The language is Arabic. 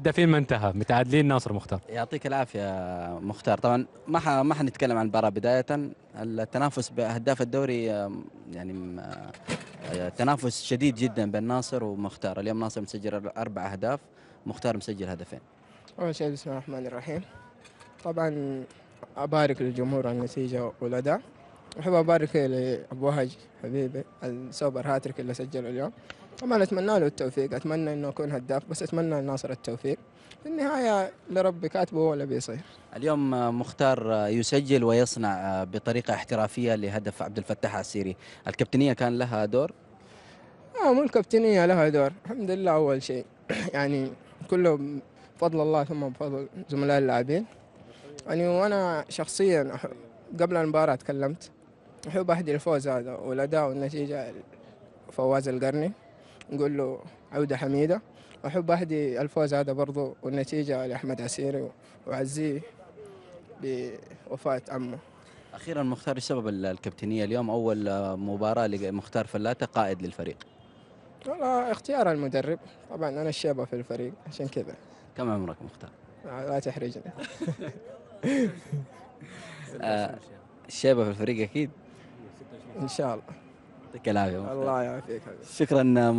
الهدافين ما انتهى، متعادلين ناصر مختار. يعطيك العافية مختار. طبعا ما حنتكلم عن المباراة بداية. التنافس بأهداف الدوري يعني تنافس شديد جدا بين ناصر ومختار. اليوم ناصر مسجل 4 أهداف، مختار مسجل هدفين. أول شيء بسم الله الرحمن الرحيم. طبعا أبارك للجمهور على النتيجة والأداء. أحب أبارك لأبو وهج حبيبي السوبر هاتريك اللي سجله اليوم. طبعا أتمنى له التوفيق، أتمنى إنه يكون هداف، بس أتمنى لناصر التوفيق. في النهاية لربي كاتبه هو اللي بيصير. اليوم مختار يسجل ويصنع بطريقة احترافية لهدف عبد الفتاح السيري. الكابتنية كان لها دور. مو الكابتنية لها دور، الحمد لله أول شيء. يعني كله بفضل الله ثم بفضل زملاء اللاعبين. يعني وأنا شخصيا قبل المباراة تكلمت أحب أهدي الفوز هذا والأداء والنتيجة فواز القرني، نقول له عودة حميدة. وأحب أهدي الفوز هذا برضو والنتيجة لأحمد عسيري وأعزيه بوفاة عمه. أخيرا مختار، ايش سبب الكابتنية اليوم؟ أول مباراة لمختار فلاتة قائد للفريق. والله اختيار المدرب، طبعا أنا الشيبة في الفريق عشان كذا. كم عمرك مختار؟ لا تحرجني. الشيبة في الفريق أكيد. إن شاء الله. يعطيك العافية مختار. الله يعافيك حبيبي. شكرا.